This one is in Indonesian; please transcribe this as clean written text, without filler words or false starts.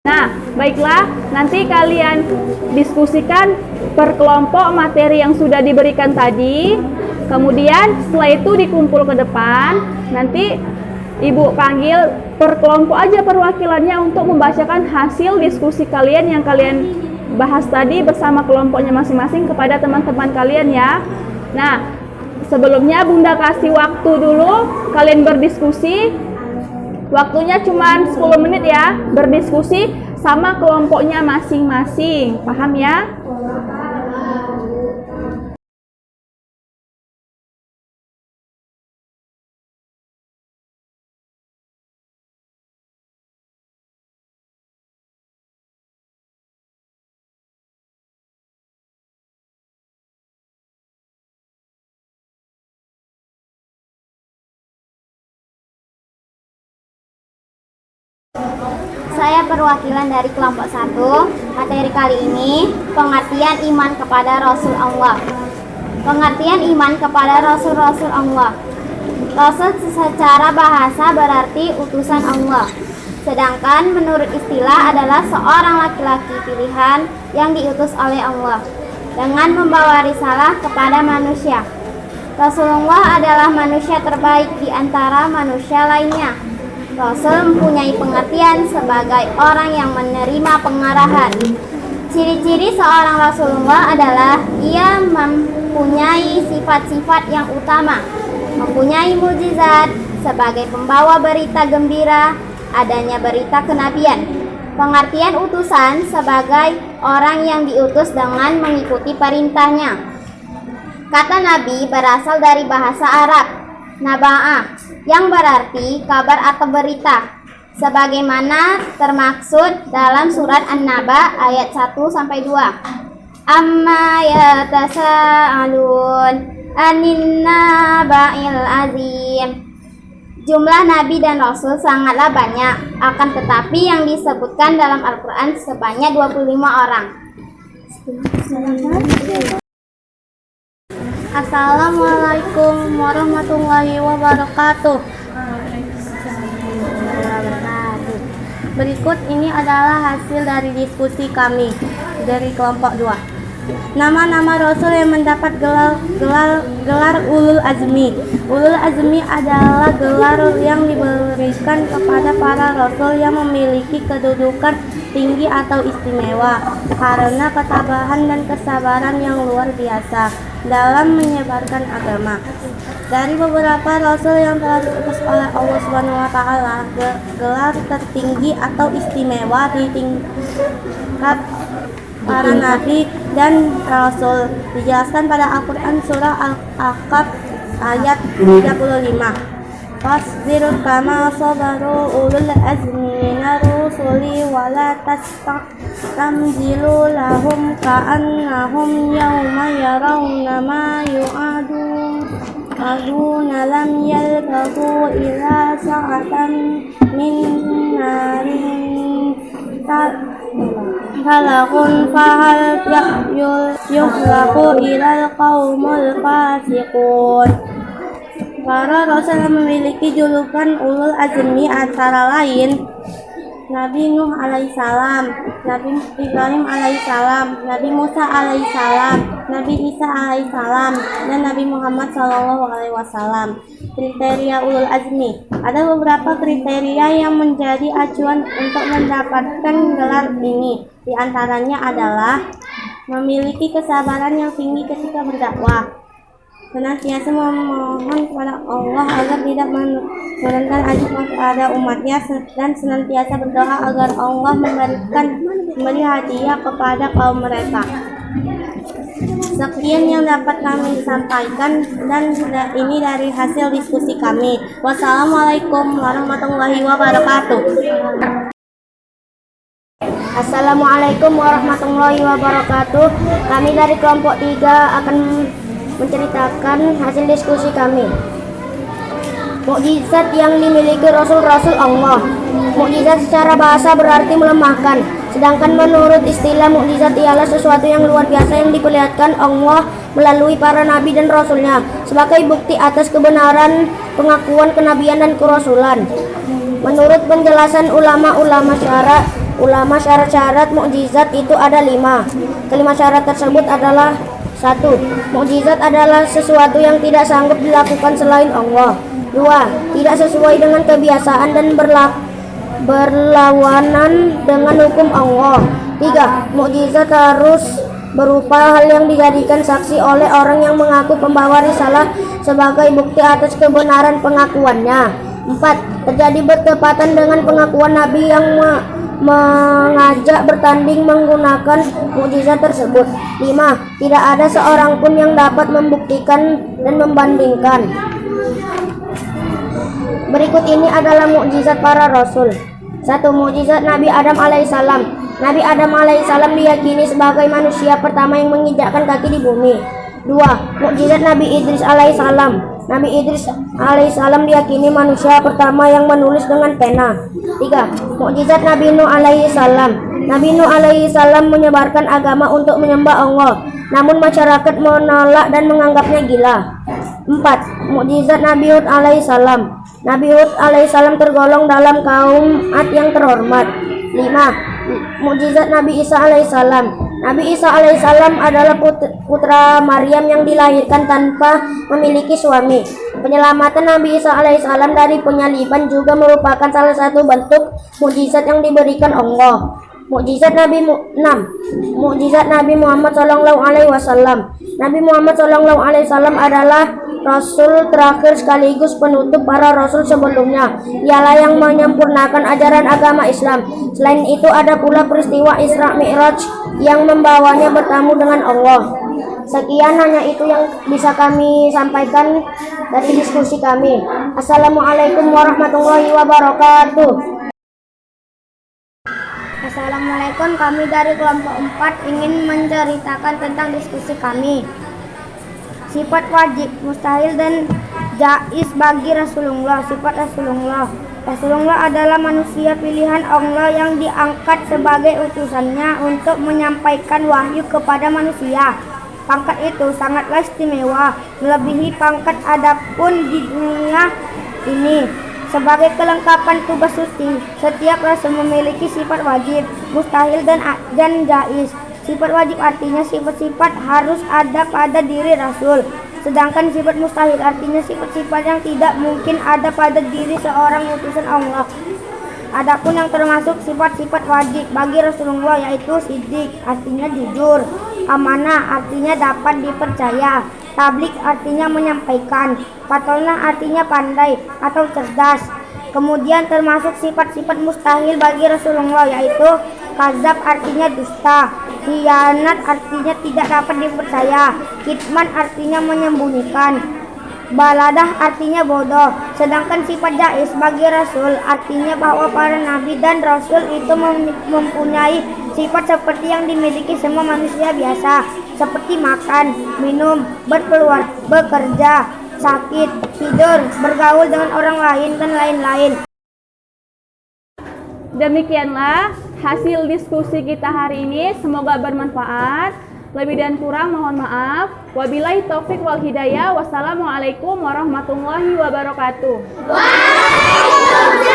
Nah, baiklah, nanti kalian diskusikan per kelompok materi yang sudah diberikan tadi. Kemudian setelah itu dikumpul ke depan. Nanti Ibu panggil per kelompok aja perwakilannya untuk membacakan hasil diskusi kalian yang kalian bahas tadi bersama kelompoknya masing-masing kepada teman-teman kalian ya. Nah, sebelumnya Bunda kasih waktu dulu kalian berdiskusi. Waktunya cuma 10 menit ya, berdiskusi sama kelompoknya masing-masing. Paham ya? Saya perwakilan dari kelompok 1. Materi kali ini pengertian iman kepada Rasul Allah. Pengertian iman kepada Rasul-Rasul Allah. Rasul secara bahasa berarti utusan Allah. Sedangkan menurut istilah adalah seorang laki-laki pilihan yang diutus oleh Allah dengan membawa risalah kepada manusia. Rasulullah adalah manusia terbaik di antara manusia lainnya. Rasul mempunyai pengertian sebagai orang yang menerima pengarahan. Ciri-ciri seorang Rasulullah adalah ia mempunyai sifat-sifat yang utama, mempunyai mukjizat sebagai pembawa berita gembira, adanya berita kenabian. Pengertian utusan sebagai orang yang diutus dengan mengikuti perintahnya. Kata Nabi berasal dari bahasa Arab, naba'ah, yang berarti kabar atau berita, sebagaimana termaksud dalam surat An-Naba ayat 1-2. Amma yatasa'alun anin naba'il azim. Jumlah nabi dan rasul sangatlah banyak, akan tetapi yang disebutkan dalam Al-Quran sebanyak 25 orang. Assalamualaikum warahmatullahi wabarakatuh. Berikut ini adalah hasil dari diskusi kami dari kelompok 2. Nama-nama Rasul yang mendapat gelar Ulul Azmi. Ulul Azmi adalah gelar yang diberikan kepada para Rasul yang memiliki kedudukan tinggi atau istimewa karena ketabahan dan kesabaran yang luar biasa dalam menyebarkan agama. Dari beberapa Rasul yang telah diutus oleh Allah SWT, gelar tertinggi atau istimewa di tingkat para nabi dan rasul dijelaskan pada Al-Quran surah Al-Ahqaf ayat 35. Fasbir kama sabaru ulul azmi minar rusuli wa la tastamjilu lahum ka'annahum yawma yarawna ma yu'aduna lam yalbahu ila sa'atan min narin falakun fahal yuhlaku ilal qaumul fasiqun. Para rasul yang memiliki julukan Ulul Azmi antara lain Nabi Nuh alaihissalam, Nabi Ibrahim alaihissalam, Nabi Musa alaihissalam, Nabi Isa alaihissalam, dan Nabi Muhammad SAW. Kriteria Ulul Azmi. Ada beberapa kriteria yang menjadi acuan untuk mendapatkan gelar ini. Di antaranya adalah memiliki kesabaran yang tinggi ketika berdakwah, senantiasa memohon kepada Allah agar tidak menurunkan azab kepada umatnya, dan senantiasa berdoa agar Allah memberi hadiah kepada kaum mereka. Sekian yang dapat kami sampaikan, dan ini dari hasil diskusi kami. Wassalamualaikum warahmatullahi wabarakatuh. Assalamualaikum warahmatullahi wabarakatuh. Kami dari kelompok 3 akan menceritakan hasil diskusi kami. Mukjizat yang dimiliki Rasul-Rasul Allah. Mukjizat secara bahasa berarti melemahkan, sedangkan menurut istilah mukjizat ialah sesuatu yang luar biasa yang diperlihatkan Allah melalui para nabi dan rasulnya sebagai bukti atas kebenaran pengakuan kenabian dan kerasulan. Menurut penjelasan ulama-ulama syara, ulama syarat-syarat mukjizat itu ada 5. Kelima syarat tersebut adalah: 1. Mukjizat adalah sesuatu yang tidak sanggup dilakukan selain Allah. 2. Tidak sesuai dengan kebiasaan dan berlawanan dengan hukum Allah. 3. Mukjizat harus berupa hal yang dijadikan saksi oleh orang yang mengaku pembawa risalah sebagai bukti atas kebenaran pengakuannya. 4. Terjadi bertepatan dengan pengakuan Nabi yang mengajak bertanding menggunakan mukjizat tersebut. 5. Tidak ada seorang pun yang dapat membuktikan dan membandingkan. Berikut ini adalah mukjizat para rasul. 1. Mukjizat Nabi Adam alaihissalam. Nabi Adam alaihissalam diyakini sebagai manusia pertama yang menginjakkan kaki di bumi. 2. Mukjizat Nabi Idris alaihissalam. Nabi Idris alaihissalam diyakini manusia pertama yang menulis dengan pena. 3. Mukjizat Nabi Nuh alaihissalam. Nabi Nuh alaihissalam menyebarkan agama untuk menyembah Allah, namun masyarakat menolak dan menganggapnya gila. 4. Mukjizat Nabi Hud alaihissalam. Nabi Hud alaihissalam tergolong dalam kaum Ad yang terhormat. 5. Mukjizat Nabi Isa alaihissalam. Nabi Isa alaihissalam adalah putra Maryam yang dilahirkan tanpa memiliki suami. Penyelamatan Nabi Isa alaihissalam dari penyaliban juga merupakan salah satu bentuk mukjizat yang diberikan Allah. Mukjizat Nabi 6. Mukjizat Nabi Muhammad SAW. Nabi Muhammad SAW adalah Rasul terakhir sekaligus penutup para Rasul sebelumnya. Ialah yang menyempurnakan ajaran agama Islam. Selain itu ada pula peristiwa Isra Mi'raj yang membawanya bertemu dengan Allah. Sekian hanya itu yang bisa kami sampaikan dari diskusi kami. Assalamualaikum warahmatullahi wabarakatuh. Assalamualaikum, kami dari kelompok 4 ingin menceritakan tentang diskusi kami. Sifat wajib, mustahil dan jaiz bagi Rasulullah. Sifat Rasulullah. Rasulullah adalah manusia pilihan Allah yang diangkat sebagai utusannya untuk menyampaikan wahyu kepada manusia. Pangkat itu sangatlah istimewa, melebihi pangkat adapun di dunia ini. Sebagai kelengkapan tugas suci, setiap rasul memiliki sifat wajib, mustahil dan jaiz. Sifat wajib artinya sifat-sifat harus ada pada diri rasul. Sedangkan sifat mustahil artinya sifat-sifat yang tidak mungkin ada pada diri seorang utusan Allah. Adapun yang termasuk sifat-sifat wajib bagi Rasulullah yaitu siddiq artinya jujur, amanah artinya dapat dipercaya, tabligh artinya menyampaikan, fatonah artinya pandai atau cerdas. Kemudian termasuk sifat-sifat mustahil bagi Rasulullah yaitu kadzab artinya dusta, khianat artinya tidak dapat dipercaya, kitman artinya menyembunyikan, baladah artinya bodoh. Sedangkan sifat jaiz bagi Rasul artinya bahwa para nabi dan Rasul itu mempunyai sifat seperti yang dimiliki semua manusia biasa, seperti makan, minum, berkeluar, bekerja, sakit, tidur, bergaul dengan orang lain, dan lain-lain. Demikianlah hasil diskusi kita hari ini, semoga bermanfaat. Lebih dan kurang mohon maaf. Wabillahi taufik wal hidayah. Wassalamualaikum warahmatullahi wabarakatuh. Waalaikumsalam.